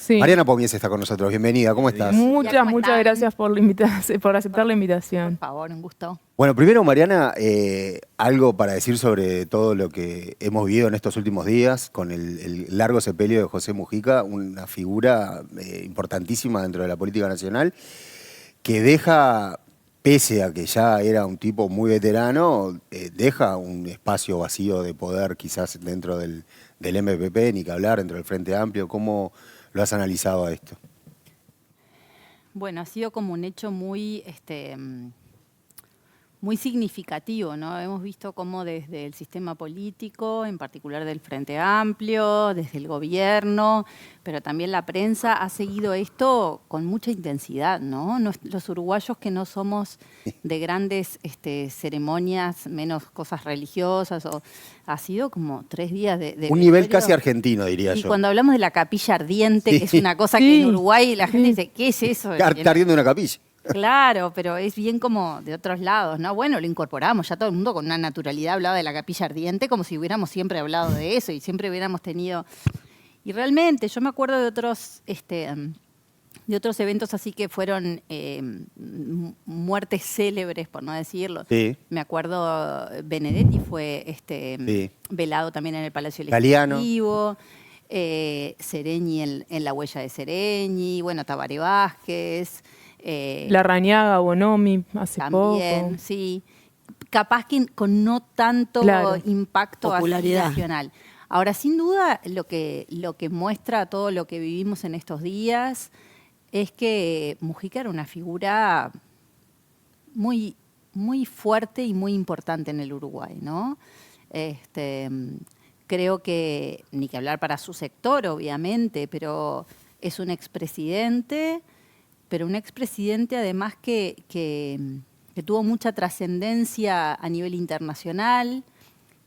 Sí. Mariana Pomies está con nosotros. Bienvenida, ¿cómo estás? Muchas gracias por por aceptar la Por invitación. favor, un gusto. Bueno, primero, Mariana, algo para decir sobre todo lo que hemos vivido en estos últimos días con el largo sepelio de José Mujica, una figura importantísima dentro de la política nacional, que deja, pese a que ya era un tipo muy veterano, deja un espacio vacío de poder quizás dentro del MPP, ni que hablar, dentro del Frente Amplio. ¿Cómo lo has analizado a esto? Bueno, ha sido como un hecho muy, muy significativo, ¿no? Hemos visto cómo desde el sistema político, en particular del Frente Amplio, desde el gobierno, pero también la prensa ha seguido esto con mucha intensidad, ¿no? Los uruguayos que no somos de grandes ceremonias, menos cosas religiosas, ha sido como 3 días de Un nivel velorio. casi argentino, diría Y yo. cuando hablamos de la capilla ardiente, que es una cosa que Sí. en Uruguay la gente dice, ¿qué es eso? Está ardiendo una capilla. Claro, pero es bien como de otros lados, ¿no? Bueno, lo incorporamos, ya todo el mundo con una naturalidad hablaba de la capilla ardiente como si hubiéramos siempre hablado de eso y siempre hubiéramos tenido... Y realmente, yo me acuerdo de otros eventos así que fueron muertes célebres, por no decirlo. Sí. Me acuerdo, Benedetti fue Sí. velado también en el Palacio Galeano. Legislativo. Sereñi en la huella de Sereñi, bueno, Tabaré Vázquez. Larrañaga, Bonomi, hace También, poco. sí. Capaz que con no tanto Claro. impacto así Popularidad. nacional. Ahora, sin duda, lo que muestra todo lo que vivimos en estos días es que Mujica era una figura muy, muy fuerte y muy importante en el Uruguay, ¿no? Creo que, ni que hablar para su sector, obviamente, pero es un expresidente, pero un expresidente además que tuvo mucha trascendencia a nivel internacional,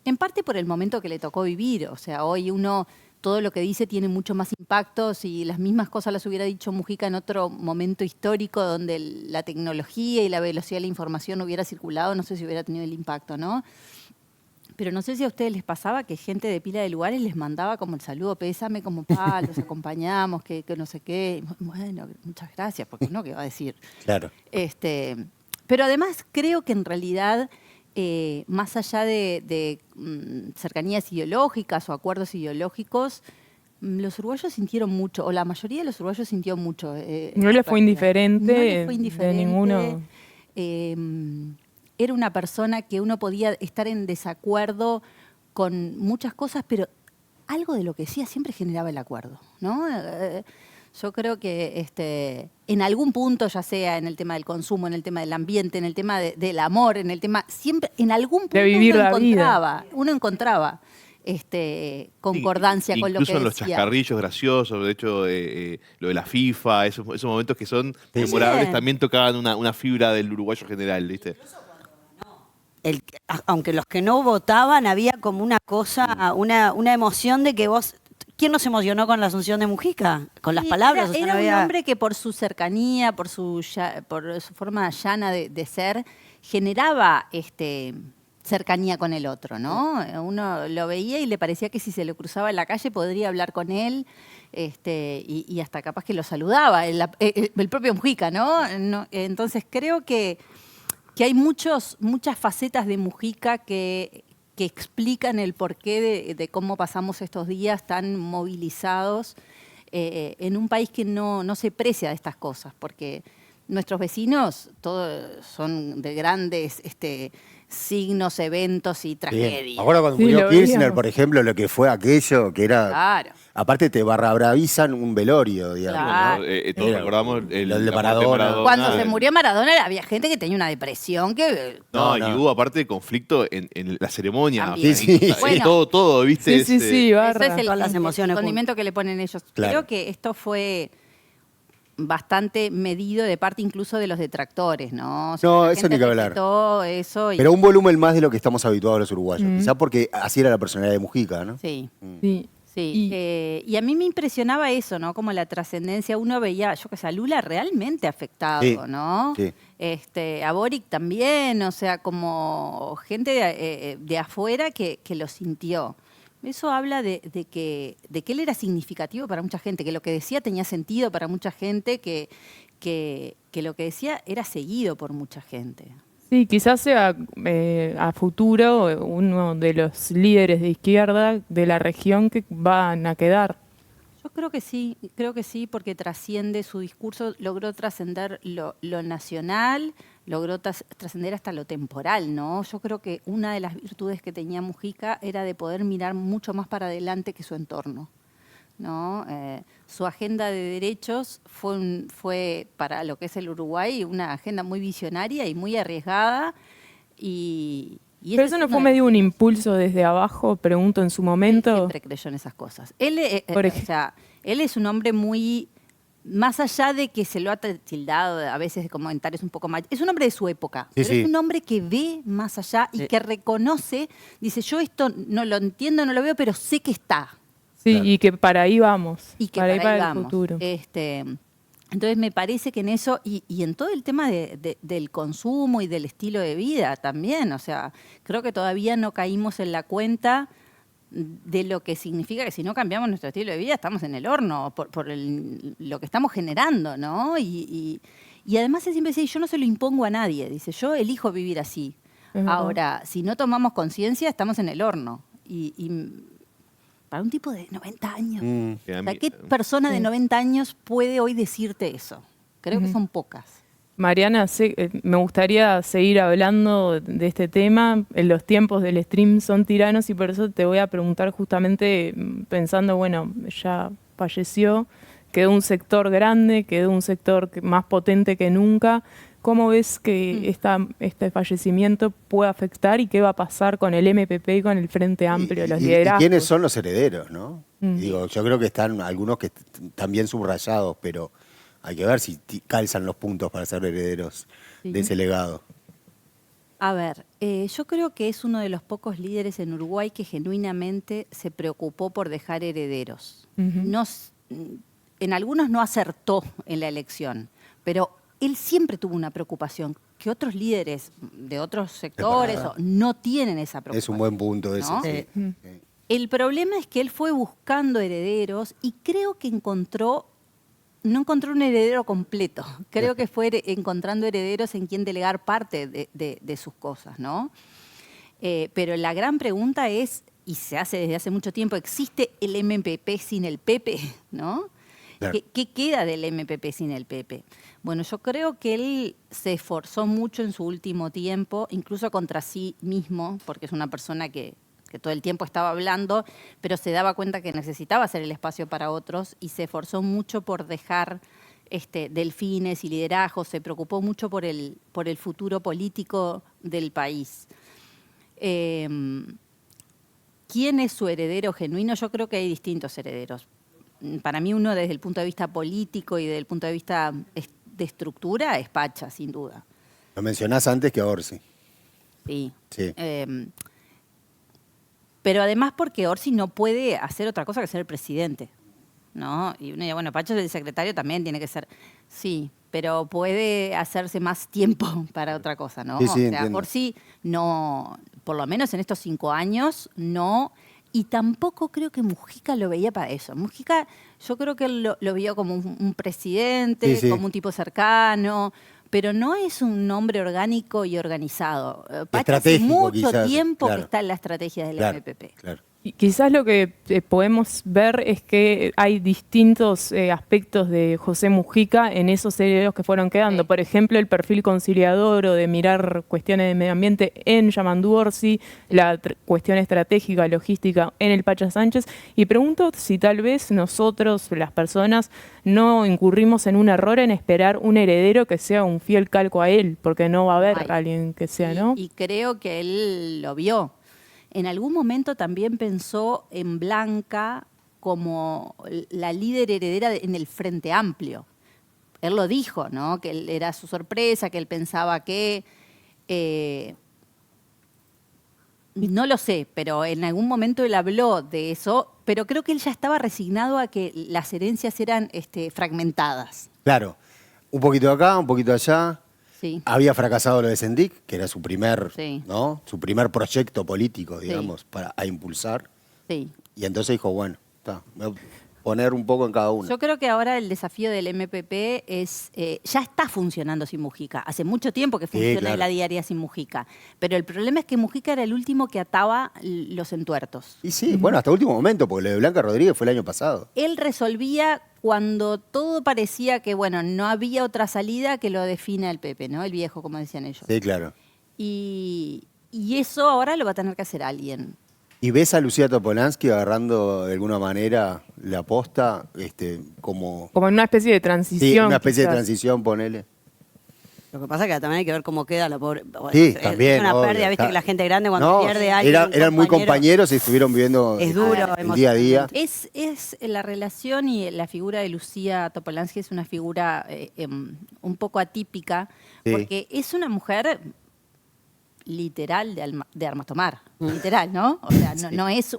en parte por el momento que le tocó vivir. O sea, hoy todo lo que dice tiene mucho más impacto. Si las mismas cosas las hubiera dicho Mujica en otro momento histórico donde la tecnología y la velocidad de la información hubiera circulado, no sé si hubiera tenido el impacto, ¿no? Pero no sé si a ustedes les pasaba que gente de pila de lugares les mandaba como el saludo, pésame, como los acompañamos, que no sé qué. Bueno, muchas gracias, porque no, ¿qué va a decir? Claro. Pero además creo que en realidad, más allá de cercanías ideológicas o acuerdos ideológicos, los uruguayos sintieron mucho, o la mayoría de los uruguayos sintió mucho. No le fue indiferente, No le fue indiferente. de ninguno. Era una persona que uno podía estar en desacuerdo con muchas cosas, pero algo de lo que decía siempre generaba el acuerdo, ¿no? Yo creo que en algún punto, ya sea en el tema del consumo, en el tema del ambiente, en el tema del amor, en el tema, siempre, en algún punto De vivir la vida. uno encontraba concordancia con lo que incluso en los decía. chascarrillos graciosos, de hecho, lo de la FIFA, esos momentos que son Sí, memorables, sí. también tocaban una fibra del uruguayo general, ¿viste? Aunque los que no votaban, había como una cosa, una emoción de que vos... ¿Quién no se emocionó con la asunción de Mujica? Con las Sí, palabras. Era un hombre que por su cercanía, por su forma llana de ser, generaba cercanía con el otro, ¿no? Uno lo veía y le parecía que si se lo cruzaba en la calle podría hablar con él, y hasta capaz que lo saludaba, el propio Mujica, ¿no? Entonces creo que hay muchas facetas de Mujica que explican el porqué de cómo pasamos estos días tan movilizados en un país que no se precia de estas cosas, porque nuestros vecinos todos son de grandes signos, eventos y tragedias. Ahora cuando Sí, murió lo Kirchner, veíamos. por ejemplo, lo que fue aquello, que era... Claro. Aparte te bravizan un velorio, digamos. Claro. Todos Era recordamos lo de la muerte de Maradona. Cuando se murió Maradona había gente que tenía una depresión que... No, No. y hubo aparte conflicto en la ceremonia. También. Sí, sí. Bueno. Todo, ¿viste? Sí, sí, barra. Ese es Todas las emociones el condimento que le ponen ellos. Claro. Creo que esto fue bastante medido de parte incluso de los detractores, ¿no? O sea, No, la eso gente ni que hablar. respetó eso y- Pero un volumen más de lo que estamos habituados los uruguayos. Quizá porque así era la personalidad de Mujica, ¿no? Sí. Sí. Sí, y a mí me impresionaba eso, ¿no? Como la trascendencia, uno veía, yo qué sé, a Lula realmente afectado, Sí, ¿no? sí. A Boric también, o sea, como gente de afuera que lo sintió. Eso habla de que él era significativo para mucha gente, que lo que decía tenía sentido para mucha gente, que lo que decía era seguido por mucha gente. Sí, quizás sea a futuro uno de los líderes de izquierda de la región que van a quedar. Yo creo que sí, porque trasciende su discurso, logró trascender lo nacional, logró trascender hasta lo temporal, ¿no? Yo creo que una de las virtudes que tenía Mujica era de poder mirar mucho más para adelante que su entorno, ¿no? Su agenda de derechos fue para lo que es el Uruguay una agenda muy visionaria y muy arriesgada. Pero eso no fue medio un impulso desde abajo, pregunto en su momento. Él siempre creyó en esas cosas. Él es un hombre muy, más allá de que se lo ha tildado a veces de comentarios un poco más, es un hombre de su época, pero es un hombre que ve más allá y que reconoce, dice, yo esto no lo entiendo, no lo veo, pero sé que está. Sí, claro. Y que para ahí vamos, y que para ahí vamos. el futuro. Entonces me parece que en eso, y en todo el tema del consumo y del estilo de vida también, o sea, creo que todavía no caímos en la cuenta de lo que significa que si no cambiamos nuestro estilo de vida estamos en el horno por lo que estamos generando, ¿no? Y además él siempre dice, yo no se lo impongo a nadie, dice, yo elijo vivir así. Ahora, si no tomamos conciencia, estamos en el horno. Para un tipo de 90 años. O sea, ¿qué persona de 90 años puede hoy decirte eso? Creo que son pocas. Mariana, me gustaría seguir hablando de este tema. Los tiempos del stream son tiranos y por eso te voy a preguntar justamente pensando, bueno, ya falleció, quedó un sector grande, quedó un sector más potente que nunca. ¿Cómo ves que este fallecimiento puede afectar y qué va a pasar con el MPP y con el Frente Amplio, los liderazgos? ¿Y quiénes son los herederos, no? Digo, yo creo que están algunos que están bien subrayados, pero hay que ver si calzan los puntos para ser herederos de ese legado. A ver, yo creo que es uno de los pocos líderes en Uruguay que genuinamente se preocupó por dejar herederos. En algunos no acertó en la elección, pero él siempre tuvo una preocupación que otros líderes de otros sectores no tienen esa preocupación. Es un buen punto ese, ¿no? Sí. El problema es que él fue buscando herederos y creo que no encontró un heredero completo. Creo que fue encontrando herederos en quien delegar parte de sus cosas, ¿no? Pero la gran pregunta es, y se hace desde hace mucho tiempo, ¿existe el MPP sin el PP? ¿No? Claro. ¿Qué queda del MPP sin el PP? Bueno, yo creo que él se esforzó mucho en su último tiempo, incluso contra sí mismo, porque es una persona que todo el tiempo estaba hablando, pero se daba cuenta que necesitaba hacer el espacio para otros y se esforzó mucho por dejar delfines y liderazgos, se preocupó mucho por el futuro político del país. ¿Quién es su heredero genuino? Yo creo que hay distintos herederos. Para mí uno desde el punto de vista político y desde el punto de vista de estructura es Pacha, sin duda. Lo mencionás antes que a Orsi. Sí. Pero además porque Orsi no puede hacer otra cosa que ser el presidente, ¿no? Y uno dice, bueno, Pacha es el secretario, también tiene que ser... Sí, pero puede hacerse más tiempo para otra cosa, ¿no? Sí, o sea, entiendo. Orsi no, por lo menos en estos 5 años, no... Y tampoco creo que Mujica lo veía para eso. Mujica, yo creo que él lo vio como un presidente, como un tipo cercano, pero no es un hombre orgánico y organizado. Pacha hace mucho tiempo que está en la estrategia del MPP. Claro. Y quizás lo que podemos ver es que hay distintos aspectos de José Mujica en esos herederos que fueron quedando. Sí. Por ejemplo, el perfil conciliador o de mirar cuestiones de medio ambiente en Yamandú Orsi, la cuestión estratégica, logística en el Pacha Sánchez. Y pregunto si tal vez nosotros, las personas, no incurrimos en un error en esperar un heredero que sea un fiel calco a él, porque no va a haber alguien que sea, ¿no? Y creo que él lo vio. En algún momento también pensó en Blanca como la líder heredera en el Frente Amplio. Él lo dijo, ¿no? Que él era su sorpresa, que él pensaba que... no lo sé, pero en algún momento él habló de eso, pero creo que él ya estaba resignado a que las herencias eran fragmentadas. Claro, un poquito acá, un poquito allá. Sí. Había fracasado lo de Sendik, que era su primer, ¿no? Su primer proyecto político, digamos, a impulsar. Sí. Y entonces dijo, bueno, me voy a poner un poco en cada uno. Yo creo que ahora el desafío del MPP es, ya está funcionando sin Mujica. Hace mucho tiempo que funciona claro. en la diaria sin Mujica. Pero el problema es que Mujica era el último que ataba los entuertos. Y sí, bueno, hasta último momento, porque lo de Blanca Rodríguez fue el año pasado. Él resolvía cuando todo parecía que, bueno, no había otra salida que lo defina el Pepe, ¿no? El viejo, como decían ellos. Sí, claro. Y eso ahora lo va a tener que hacer alguien. ¿Y ves a Lucía Topolansky agarrando de alguna manera la posta, como Como en una especie de transición. sí, una especie de quizás. transición, ponele? Lo que pasa es que también hay que ver cómo queda la pobre. Bueno, Sí, es también. una obvio, pérdida, viste está- que la gente grande cuando No, pierde a alguien. eran muy compañero, compañeros y estuvieron viviendo Es duro, el día a día. Es la relación y la figura de Lucía Topolansky es una figura un poco atípica, Sí. porque es una mujer literal de armas tomar, literal, ¿no? O sea, no es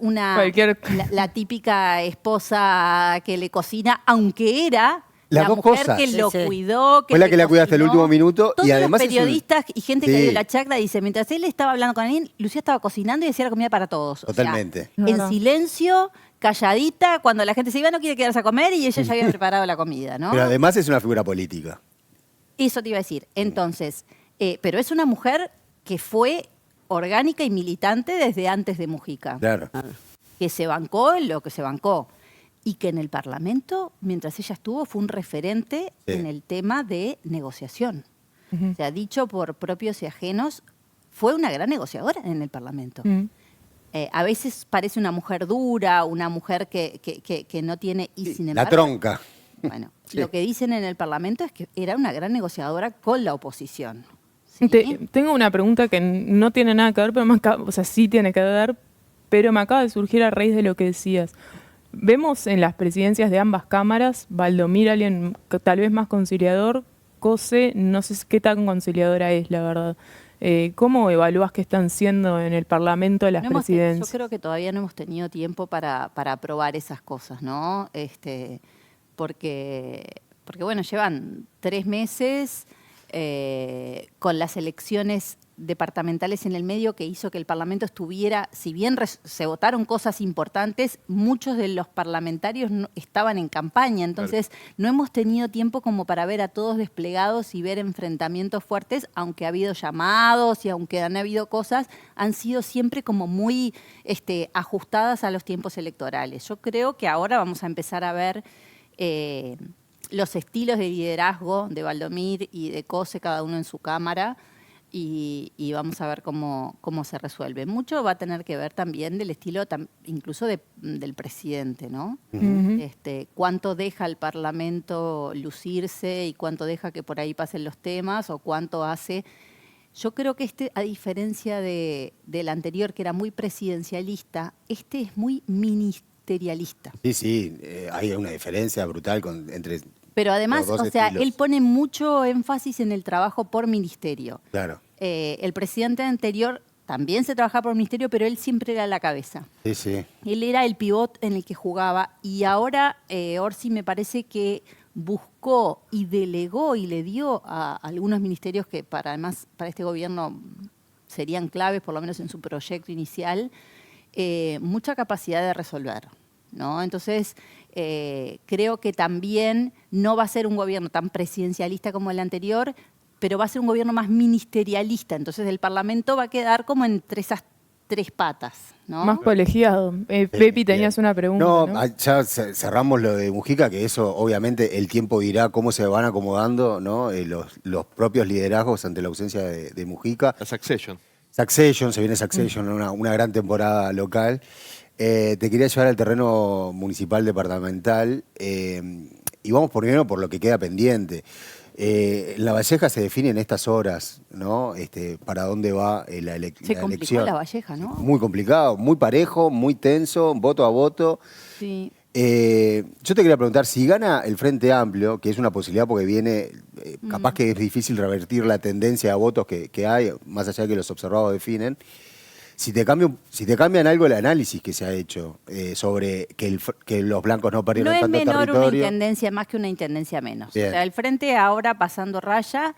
la típica esposa que le cocina, aunque era Las la dos mujer cosas. que Sí, lo sí. cuidó, Fue la que la le cuidó hasta el cocinó. último minuto, y Todos además los es un- periodistas y gente que Sí. dio la chacra dice, mientras él estaba hablando con él, Lucía estaba cocinando y hacía la comida para todos. O sea, Totalmente. en Claro. silencio, calladita, cuando la gente se iba no quiere quedarse a comer y ella ya había preparado la comida, ¿no? Pero además es una figura política. Eso te iba a decir. Entonces, pero es una mujer que fue orgánica y militante desde antes de Mujica, Claro. que se bancó en lo que se bancó y que en el Parlamento, mientras ella estuvo, fue un referente Sí. en el tema de negociación. Ujú. O sea, dicho por propios y ajenos, fue una gran negociadora en el Parlamento. Mm. A veces parece una mujer dura, una mujer que no tiene... Y sin La embargo, tronca. bueno, Sí. lo que dicen en el Parlamento es que era una gran negociadora con la oposición. ¿sí? Tengo una pregunta que no tiene nada que ver, pero o sea, sí tiene que ver, pero me acaba de surgir a raíz de lo que decías. Vemos en las presidencias de ambas cámaras, Valdomir, alguien tal vez más conciliador, Cose, no sé qué tan conciliadora es, la verdad. ¿Cómo evalúas que están siendo en el Parlamento las Yo presidencias? creo que todavía no hemos tenido tiempo para aprobar esas cosas, ¿no? Porque bueno, llevan 3 meses con las elecciones departamentales en el medio que hizo que el Parlamento estuviera, si bien se votaron cosas importantes, muchos de los parlamentarios estaban en campaña, entonces no hemos tenido tiempo como para ver a todos desplegados y ver enfrentamientos fuertes, aunque ha habido llamados y aunque han habido cosas, han sido siempre como muy ajustadas a los tiempos electorales. Yo creo que ahora vamos a empezar a ver los estilos de liderazgo de Valdomir y de Cose, cada uno en su cámara, y vamos a ver cómo se resuelve. Mucho va a tener que ver también del estilo incluso del presidente, ¿no? Ujú. Cuánto deja al Parlamento lucirse y cuánto deja que por ahí pasen los temas o cuánto hace. Yo creo que a diferencia del anterior, que era muy presidencialista, este es muy ministerialista. Sí, hay una diferencia brutal entre Pero además, los dos o sea, estilos. él pone mucho énfasis en el trabajo por ministerio. Claro. El presidente anterior también se trabajaba por ministerio, pero él siempre era la cabeza. Sí, sí. Él era el pivot en el que jugaba y ahora Orsi me parece que buscó y delegó y le dio a algunos ministerios que además para este gobierno serían claves, por lo menos en su proyecto inicial, mucha capacidad de resolver, ¿no? Entonces, creo que también no va a ser un gobierno tan presidencialista como el anterior, pero va a ser un gobierno más ministerialista. Entonces, el Parlamento va a quedar como entre esas 3 patas, ¿no? Más colegiado. Pepi, tenías una pregunta, No, ¿no? ya cerramos lo de Mujica, que eso obviamente el tiempo dirá cómo se van acomodando, ¿no? Los propios liderazgos ante la ausencia de Mujica. La Succession. Se viene Succession, una gran temporada local. Te quería llevar al terreno municipal departamental y vamos primero por lo que queda pendiente. La Valleja se define en estas horas, ¿no? Para dónde va la Se complicó elección. la Valleja, ¿no? Muy complicado, muy parejo, muy tenso, voto a voto. Sí. Yo te quería preguntar, si gana el Frente Amplio, que es una posibilidad porque viene, capaz que es difícil revertir la tendencia a votos que hay, más allá de que los observados definen, si te cambian algo el análisis que se ha hecho sobre que los blancos no No perdieron es tanto menor una territorio. intendencia más que una intendencia menos. Bien. O sea, el Frente ahora pasando raya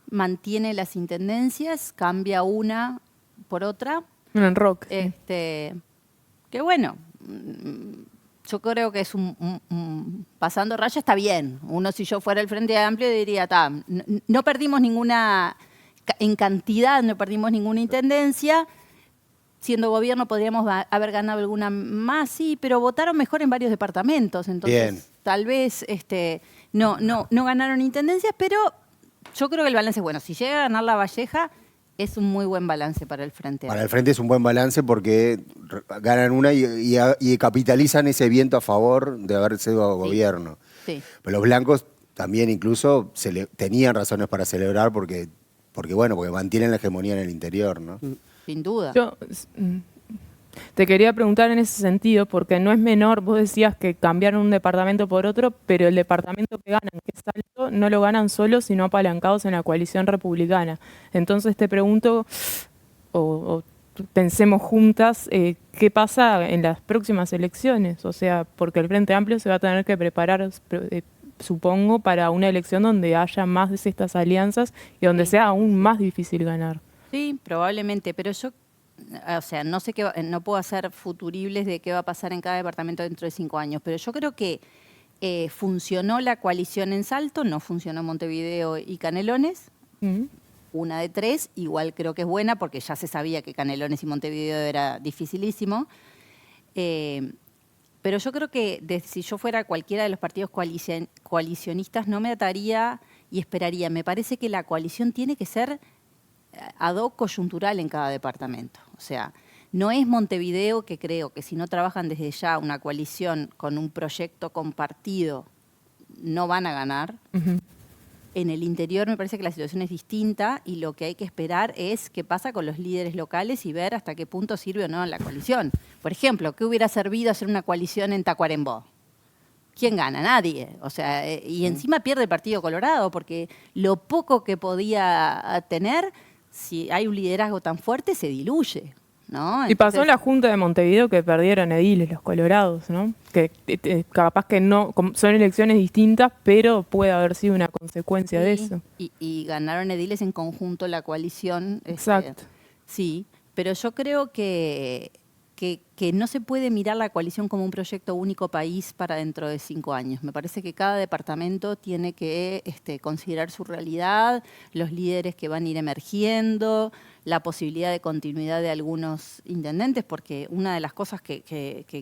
mantiene las intendencias, cambia una por otra. Un rock. Que bueno, yo creo que es pasando raya está bien. Uno, si yo fuera el Frente Amplio, diría, no perdimos ninguna, en cantidad no perdimos ninguna intendencia. Siendo gobierno podríamos haber ganado alguna más, sí, pero votaron mejor en varios departamentos. Entonces, Bien. tal vez no ganaron intendencias, pero yo creo que el balance es bueno. Si llega a ganar La Valleja, es un muy buen balance para el Frente Para Amplio. el Frente es un buen balance porque ganan una y capitalizan ese viento a favor de haber sido gobierno. Sí. Pero los blancos también incluso tenían razones para celebrar porque mantienen la hegemonía en el interior, ¿no? Sin duda. Yo te quería preguntar en ese sentido, porque no es menor, vos decías que cambiaron un departamento por otro, pero el departamento que ganan, que es Salto, no lo ganan solos, sino apalancados en la coalición republicana. Entonces te pregunto, o pensemos juntas, ¿qué pasa en las próximas elecciones? O sea, porque el Frente Amplio se va a tener que preparar, supongo, para una elección donde haya más de estas alianzas y donde Sí. sea aún más difícil ganar. Sí, probablemente, pero yo, o sea, no sé no puedo hacer futuribles de qué va a pasar en cada departamento dentro de 5 años, pero yo creo que funcionó la coalición en Salto, no funcionó Montevideo y Canelones, una de 3, igual creo que es buena porque ya se sabía que Canelones y Montevideo era dificilísimo. Pero yo creo que si yo fuera cualquiera de los partidos coalicionistas no me ataría y esperaría. Me parece que la coalición tiene que ser ad hoc coyuntural en cada departamento. O sea, no es Montevideo, que creo que si no trabajan desde ya una coalición con un proyecto compartido, no van a ganar. En el interior me parece que la situación es distinta y lo que hay que esperar es qué pasa con los líderes locales y ver hasta qué punto sirve o no la coalición. Por ejemplo, ¿qué hubiera servido hacer una coalición en Tacuarembó? ¿Quién gana? Nadie. O sea, y encima pierde el Partido Colorado porque lo poco que podía tener, si hay un liderazgo tan fuerte, se diluye, ¿no? Y pasó en Entonces, la Junta de Montevideo que perdieron ediles los colorados, ¿no? Que capaz que no, son elecciones distintas, pero puede haber sido una consecuencia de eso. Y ganaron ediles en conjunto la coalición. Exacto. Sí, pero yo creo que no se puede mirar la coalición como un proyecto único país para dentro de 5 años. Me parece que cada departamento tiene que considerar su realidad, los líderes que van a ir emergiendo, la posibilidad de continuidad de algunos intendentes, porque una de las cosas que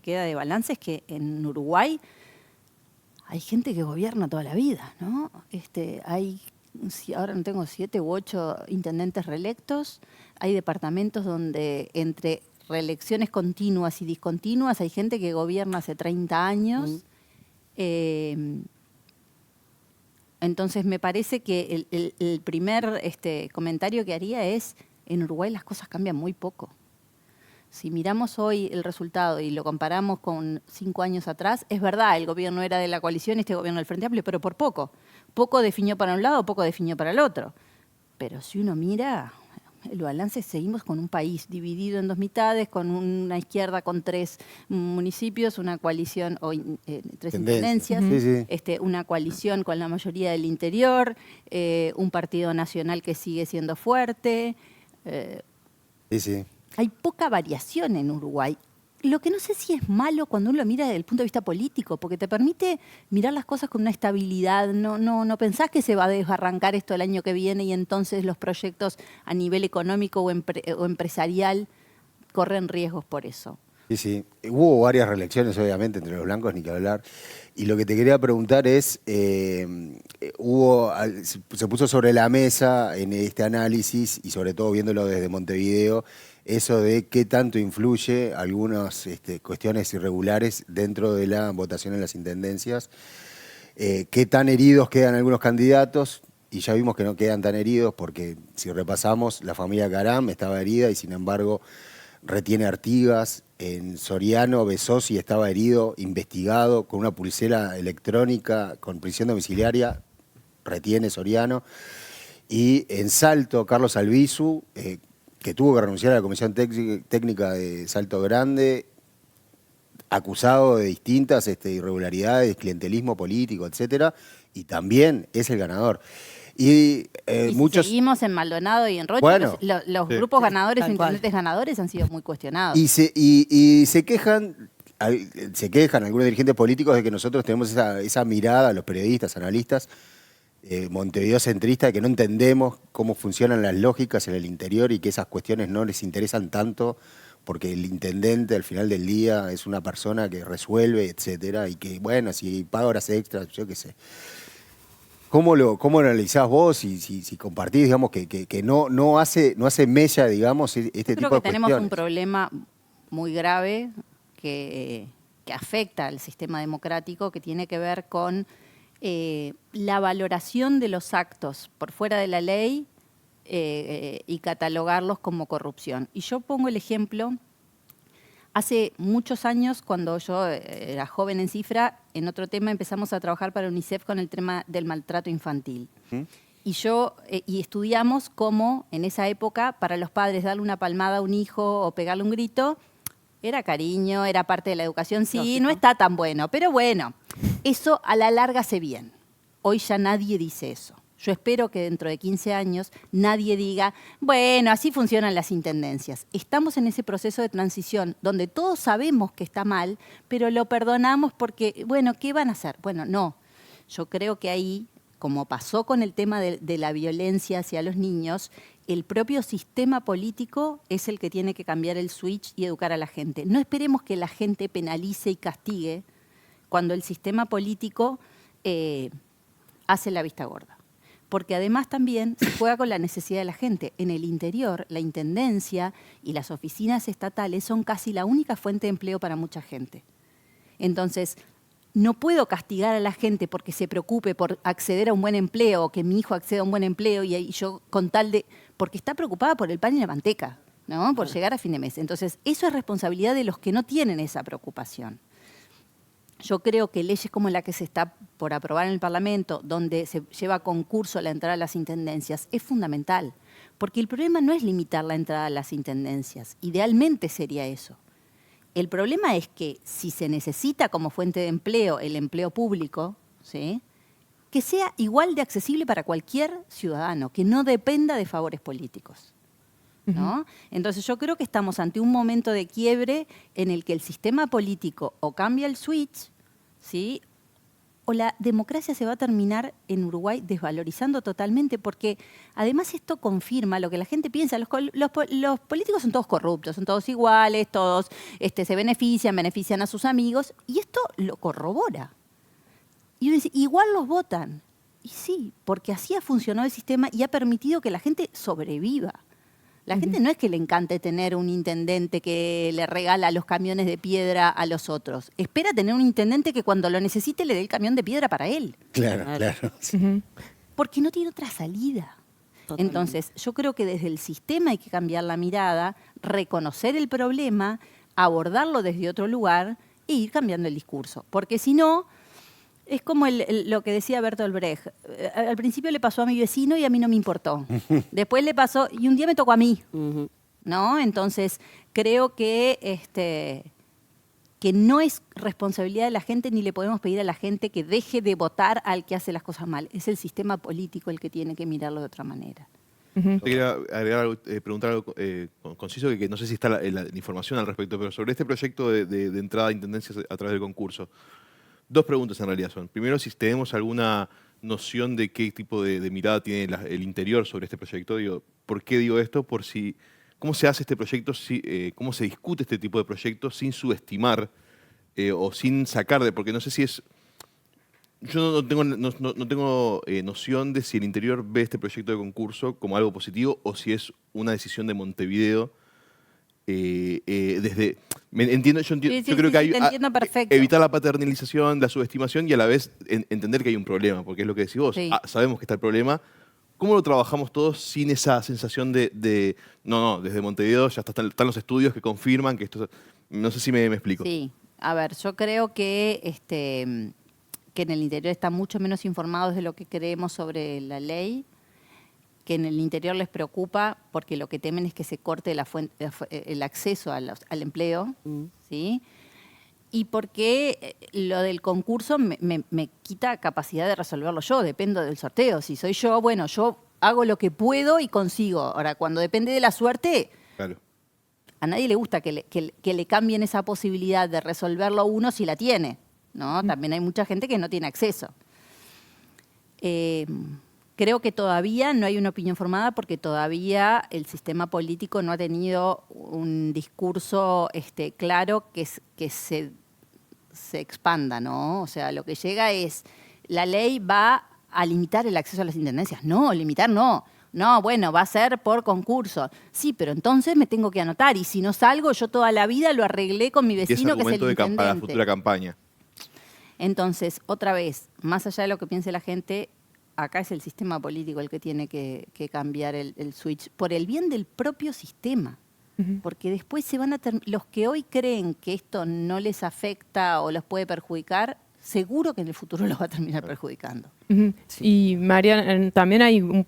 queda de balance es que en Uruguay hay gente que gobierna toda la vida, ¿no? Ahora no tengo 7 u 8 intendentes reelectos, hay departamentos donde entre reelecciones continuas y discontinuas hay gente que gobierna hace 30 años. Entonces me parece que el primer comentario que haría es, en Uruguay las cosas cambian muy poco. Si miramos hoy el resultado y lo comparamos con 5 años atrás, es verdad, el gobierno era de la coalición, este gobierno del Frente Amplio, pero por poco. Poco definió para un lado, poco definió para el otro. Pero si uno mira, el balance, seguimos con un país dividido en 2 mitades, con una izquierda con 3 municipios, una coalición, 3 intendencias, Sí. Una coalición con la mayoría del interior, un partido nacional que sigue siendo fuerte. Sí. Hay poca variación en Uruguay. Lo que no sé si es malo cuando uno lo mira desde el punto de vista político, porque te permite mirar las cosas con una estabilidad. No pensás que se va a desbarrancar esto el año que viene y entonces los proyectos a nivel económico o empresarial corren riesgos por eso. Sí. Hubo varias reelecciones, obviamente, entre los blancos, ni que hablar. Y lo que te quería preguntar es, se puso sobre la mesa en este análisis, y sobre todo viéndolo desde Montevideo, eso de qué tanto influye algunas cuestiones irregulares dentro de la votación en las intendencias, qué tan heridos quedan algunos candidatos, y ya vimos que no quedan tan heridos porque si repasamos, la familia Caram estaba herida y sin embargo retiene Artigas. En Soriano, Besosi estaba herido, investigado, con una pulsera electrónica, con prisión domiciliaria, retiene Soriano. Y en Salto, Carlos Albizu, que tuvo que renunciar a la Comisión Técnica de Salto Grande, acusado de distintas irregularidades, clientelismo político, etcétera, y también es el ganador. Y muchos seguimos en Maldonado y en Rocha. Bueno, los sí. grupos ganadores o Tal cual. intendentes ganadores han sido muy cuestionados. y se quejan se quejan algunos dirigentes políticos de que nosotros tenemos esa mirada, los periodistas, analistas, Montevideo centrista, de que no entendemos cómo funcionan las lógicas en el interior y que esas cuestiones no les interesan tanto porque el intendente al final del día es una persona que resuelve, etcétera, y que, bueno, si paga horas extras, yo qué sé. ¿Cómo lo analizás vos si compartís, digamos, que no hace mella, digamos, este tipo de cuestiones? Creo que tenemos un problema muy grave que afecta al sistema democrático, que tiene que ver con la valoración de los actos por fuera de la ley y catalogarlos como corrupción. Y yo pongo el ejemplo, hace muchos años, cuando yo era joven en Cifra, en otro tema empezamos a trabajar para UNICEF con el tema del maltrato infantil. Y estudiamos cómo en esa época para los padres darle una palmada a un hijo o pegarle un grito era cariño, era parte de la educación. Sí, lógico. No está tan bueno, pero bueno, eso a la larga hace bien. Hoy ya nadie dice eso. Yo espero que dentro de 15 años nadie diga, bueno, así funcionan las intendencias. Estamos en ese proceso de transición donde todos sabemos que está mal, pero lo perdonamos porque, bueno, ¿qué van a hacer? Bueno, no. Yo creo que ahí, como pasó con el tema de la violencia hacia los niños, el propio sistema político es el que tiene que cambiar el switch y educar a la gente. No esperemos que la gente penalice y castigue cuando el sistema político hace la vista gorda. Porque además también se juega con la necesidad de la gente. En el interior, la intendencia y las oficinas estatales son casi la única fuente de empleo para mucha gente. Entonces, no puedo castigar a la gente porque se preocupe por acceder a un buen empleo o que mi hijo acceda a un buen empleo y yo con tal de... porque está preocupada por el pan y la manteca, ¿no? Por llegar a fin de mes. Entonces, eso es responsabilidad de los que no tienen esa preocupación. Yo creo que leyes como la que se está por aprobar en el Parlamento, donde se lleva a concurso la entrada a las intendencias, es fundamental. Porque el problema no es limitar la entrada a las intendencias. Idealmente sería eso. El problema es que si se necesita como fuente de empleo el empleo público, ¿sí?, que sea igual de accesible para cualquier ciudadano, que no dependa de favores políticos, ¿no? Entonces yo creo que estamos ante un momento de quiebre en el que el sistema político o cambia el switch, ¿sí?, o la democracia se va a terminar en Uruguay desvalorizando totalmente, porque además esto confirma lo que la gente piensa. Los políticos son todos corruptos, son todos iguales, todos se benefician a sus amigos, y esto lo corrobora. Y uno dice, igual los votan. Y sí, porque así ha funcionado el sistema y ha permitido que la gente sobreviva. La gente no es que le encante tener un intendente que le regala los camiones de piedra a los otros. Espera tener un intendente que cuando lo necesite le dé el camión de piedra para él. Claro. Porque no tiene otra salida. Totalmente. Entonces, yo creo que desde el sistema hay que cambiar la mirada, reconocer el problema, abordarlo desde otro lugar e ir cambiando el discurso. Porque si no, es como lo que decía Bertolt Brecht. Al principio le pasó a mi vecino y a mí no me importó. Después le pasó y un día me tocó a mí, ¿no? Entonces, creo que no es responsabilidad de la gente ni le podemos pedir a la gente que deje de votar al que hace las cosas mal. Es el sistema político el que tiene que mirarlo de otra manera. Te quería agregar algo, preguntar algo conciso, que no sé si está la información al respecto, pero sobre este proyecto de entrada a intendencias a través del concurso. Dos preguntas en realidad son. Primero, si tenemos alguna noción de qué tipo de mirada tiene el interior sobre este proyecto. ¿Por qué digo esto? ¿Cómo se hace este proyecto? ¿Cómo se discute este tipo de proyectos sin subestimar o sin sacar porque no sé si es... Yo no tengo noción de si el interior ve este proyecto de concurso como algo positivo o si es una decisión de Montevideo. Yo creo que hay evitar la paternalización, la subestimación y a la vez entender que hay un problema, porque es lo que decís vos. Sí. Sabemos que está el problema. ¿Cómo lo trabajamos todos sin esa sensación de no, desde Montevideo ya están los estudios que confirman que esto... No sé si me explico. Sí, a ver, yo creo que en el interior están mucho menos informados de lo que creemos sobre la ley, que en el interior les preocupa porque lo que temen es que se corte el acceso al empleo, ¿sí? Y porque lo del concurso me quita capacidad de resolverlo yo, dependo del sorteo. Si soy yo, bueno, yo hago lo que puedo y consigo. Ahora, cuando depende de la suerte, claro, a nadie le gusta que le cambien esa posibilidad de resolverlo uno si la tiene, ¿no? También hay mucha gente que no tiene acceso. Creo que todavía no hay una opinión formada porque todavía el sistema político no ha tenido un discurso claro que se expanda, ¿no? O sea, lo que llega es, la ley va a limitar el acceso a las intendencias. No, limitar no. No, bueno, va a ser por concurso. Sí, pero entonces me tengo que anotar y si no salgo, yo toda la vida lo arreglé con mi vecino que es el intendente. Para la futura campaña. Entonces, otra vez, más allá de lo que piense la gente, acá es el sistema político el que tiene que cambiar el switch por el bien del propio sistema. Porque después se van a los que hoy creen que esto no les afecta o los puede perjudicar, seguro que en el futuro los va a terminar perjudicando. Y Mariana, también hay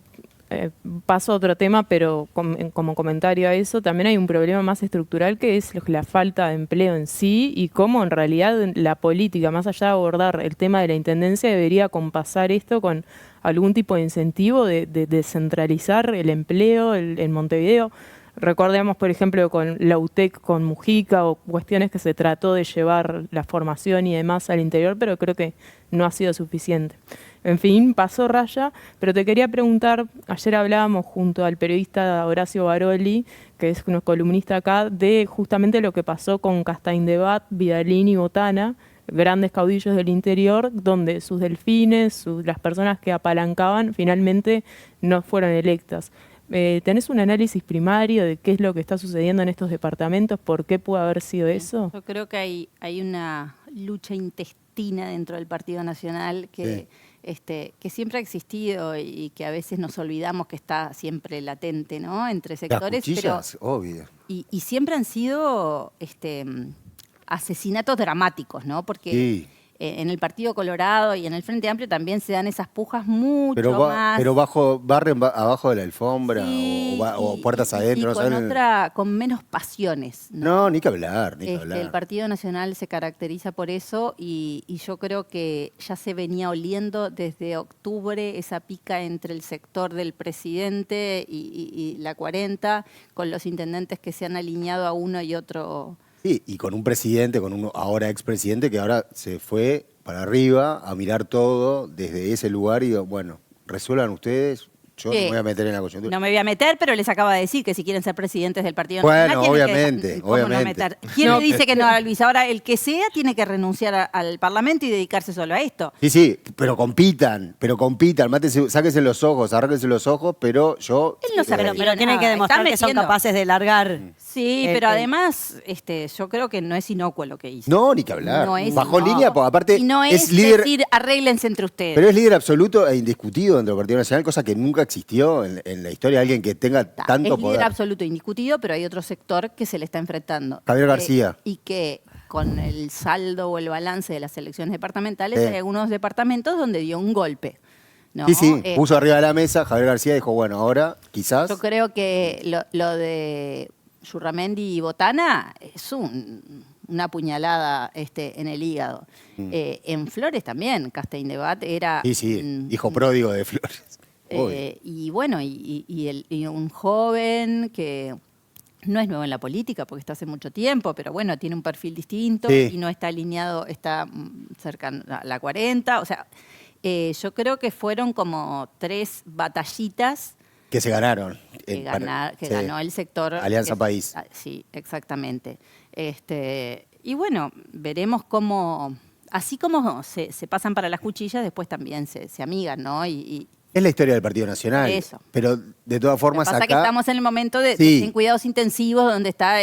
paso a otro tema, pero como comentario a eso, también hay un problema más estructural que es la falta de empleo en sí y cómo en realidad la política, más allá de abordar el tema de la intendencia, debería compasar esto con algún tipo de incentivo de descentralizar el empleo en Montevideo. Recordemos, por ejemplo, con la UTEC, con Mujica, o cuestiones que se trató de llevar la formación y demás al interior, pero creo que no ha sido suficiente. En fin, pasó raya, pero te quería preguntar, ayer hablábamos junto al periodista Horacio Baroli, que es un columnista acá, de justamente lo que pasó con Castaindebat, Vidalín y Botana, grandes caudillos del interior, donde sus delfines, las personas que apalancaban, finalmente no fueron electas. ¿Tenés un análisis primario de qué es lo que está sucediendo en estos departamentos? ¿Por qué pudo haber sido eso? Yo creo que hay una lucha intestina dentro del Partido Nacional que siempre ha existido y que a veces nos olvidamos que está siempre latente, ¿no? Entre sectores. Las cuchillas, obvio. Y siempre han sido asesinatos dramáticos, ¿no? Porque Sí. En el Partido Colorado y en el Frente Amplio también se dan esas pujas mucho más. Pero barren abajo de la alfombra Sí, o puertas adentro. Y con menos pasiones, ¿no? No, ni que hablar, ni que hablar. El Partido Nacional se caracteriza por eso y yo creo que ya se venía oliendo desde octubre esa pica entre el sector del presidente y la 40, con los intendentes que se han alineado a uno y otro. Sí, y con un presidente, con un ahora expresidente que ahora se fue para arriba a mirar todo desde ese lugar y bueno, resuelvan ustedes, yo no me voy a meter en la coyuntura. No me voy a meter, pero les acaba de decir que si quieren ser presidentes del Partido Bueno, Nacional, obviamente, ¿cómo no obviamente. meter? ¿Quién le dice que no, Luis? Ahora, el que sea tiene que renunciar al Parlamento y dedicarse solo a esto. Sí, pero compitan, mátense, sáquense los ojos, arránquense los ojos, pero yo... Él no sabe, Pero tienen nada, que demostrar está que son metiendo. capaces de largar. Sí, pero además, yo creo que no es inocuo lo que hizo. No, ni que hablar. No es Bajó inocuo. línea, porque aparte Y no es líder, decir, arréglense entre ustedes. pero es líder absoluto e indiscutido dentro del Partido Nacional, cosa que nunca existió en la historia de alguien que tenga tanto es líder poder. absoluto e indiscutido, pero hay otro sector que se le está enfrentando. Javier García. Y que con el saldo o el balance de las elecciones departamentales, Sí. hay algunos departamentos donde dio un golpe. ¿no? Sí, puso arriba de la mesa, Javier García dijo, bueno, ahora quizás... Yo creo que lo de Yurramendi y Botana es una puñalada en el hígado. En Flores también, Castaindebat era... hijo pródigo de Flores. y bueno, y un joven que no es nuevo en la política porque está hace mucho tiempo, pero bueno, tiene un perfil distinto Sí. y no está alineado, está cerca a la 40. O sea, yo creo que fueron como 3 batallitas Que se ganaron. que Sí. ganó el sector. Alianza País. Sí, exactamente. Y bueno, veremos cómo, así como se pasan para las cuchillas, después también se amigan, ¿no? Es la historia del Partido Nacional. Eso. Pero de todas Lo que formas pasa acá... que estamos en el momento Sí. en cuidados intensivos donde está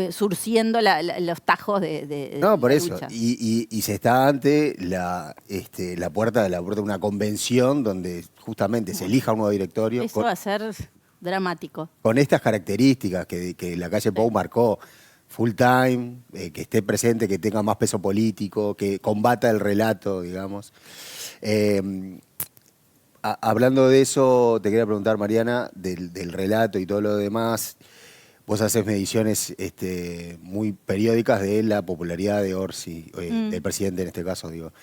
surciendo los tajos de No, por la eso. lucha. Y se está ante la puerta de una convención donde justamente se elija un nuevo directorio Eso va a ser dramático. con estas características que la calle Pou marcó. Full time, que esté presente, que tenga más peso político, que combata el relato, digamos. Hablando de eso, te quería preguntar, Mariana, del relato y todo lo demás. Vos haces mediciones muy periódicas de la popularidad de Orsi, del presidente en este caso, digo.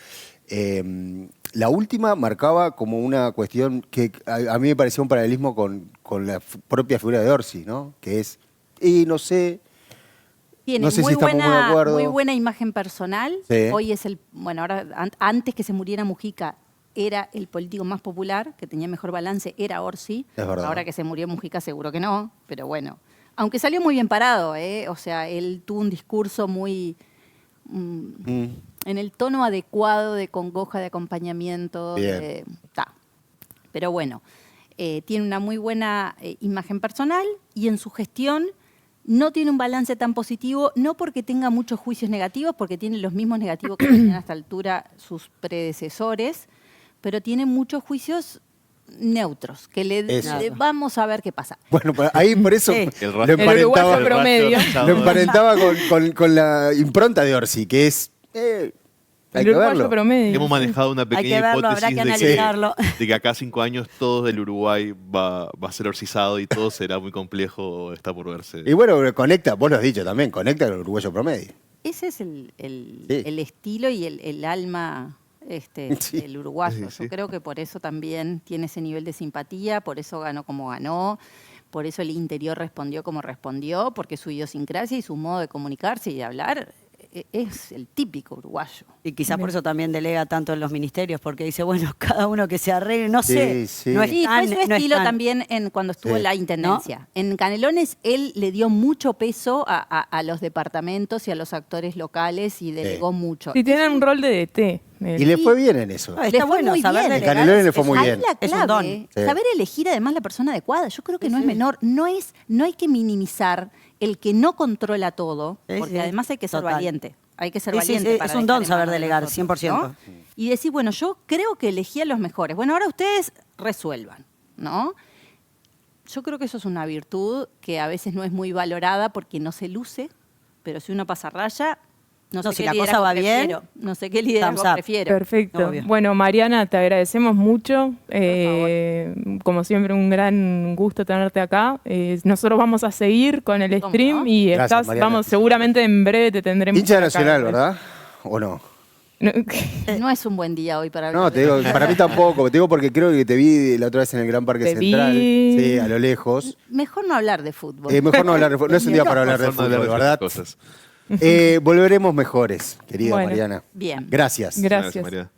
La última marcaba como una cuestión que a mí me parecía un paralelismo con la propia figura de Orsi, ¿no? Que es Y no sé. Tiene No sé si estamos muy de acuerdo. muy buena imagen personal. Sí. Hoy es ahora, antes que se muriera Mujica, era el político más popular, que tenía mejor balance, era Orsi. Es verdad. Ahora que se murió Mujica, seguro que no, pero bueno. Aunque salió muy bien parado, o sea, él tuvo un discurso muy... en el tono adecuado de congoja, de acompañamiento. Bien. Pero bueno, tiene una muy buena imagen personal y en su gestión no tiene un balance tan positivo, no porque tenga muchos juicios negativos, porque tiene los mismos negativos que tenían hasta altura sus predecesores, pero tiene muchos juicios neutros, que vamos a ver qué pasa. Bueno, ahí por eso Sí. El uruguayo promedio. lo emparentaba con la impronta de Orsi, que es... hay El que uruguayo verlo. promedio. Hemos manejado una Hay que pequeña verlo, habrá hipótesis que de analizarlo. de que acá 5 años todo el Uruguay va a ser orcizado y todo será muy complejo, está por verse. Y bueno, conecta, vos lo has dicho también, conecta con el uruguayo promedio. Ese es el estilo y el alma Sí. del uruguayo. Sí, sí. Yo creo que por eso también tiene ese nivel de simpatía, por eso ganó como ganó, por eso el interior respondió como respondió, porque su idiosincrasia y su modo de comunicarse y de hablar es el típico uruguayo. Y quizás por eso también delega tanto en los ministerios, porque dice, bueno, cada uno que se arregle, no Sí, sé. sí. No es Sí, tan- fue su no es estilo tan- también cuando estuvo Sí. en la intendencia. En Canelones él le dio mucho peso a los departamentos y a los actores locales y delegó mucho. Sí, tiene un rol de DT. Y le fue bien en eso. Ah, Le está fue bueno muy saber bien. delegar. En Canelones le fue muy Ahí bien. la Es un don. clave, Sí. saber elegir además la persona adecuada. Yo creo que no es menor. No hay que minimizar el que no controla todo, Sí, porque sí. además hay que ser Total. valiente. Hay que ser Sí, sí, valiente. sí, para es un dejar don en saber manos de delegar, nosotros, 100%. ¿no? Y decir, bueno, yo creo que elegí a los mejores. Bueno, ahora ustedes resuelvan, ¿no? Yo creo que eso es una virtud que a veces no es muy valorada porque no se luce, pero si uno pasa raya, no sé Si qué la cosa liderazgo va bien, prefiero. No sé qué liderazgo thumbs up. prefiero. Perfecto. Obvio. Bueno, Mariana, te agradecemos mucho. Como siempre, un gran gusto tenerte acá. Nosotros vamos a seguir con el ¿Cómo stream no? y Gracias, Mariana. seguramente en breve te tendremos. Hincha acá. nacional, ¿verdad? ¿O no? No, No es un buen día hoy para hablar No, te digo, para mí tampoco. Te digo porque creo que te vi la otra vez en el Gran Parque Te Central. vi. Sí, a lo lejos. Mejor no hablar de fútbol. Mejor no hablar de fútbol. No es un día para hablar de Mejor no hablar fútbol, de ¿verdad? estas cosas. Volveremos mejores, querida Bueno. Mariana. Bien. Gracias. Gracias. María.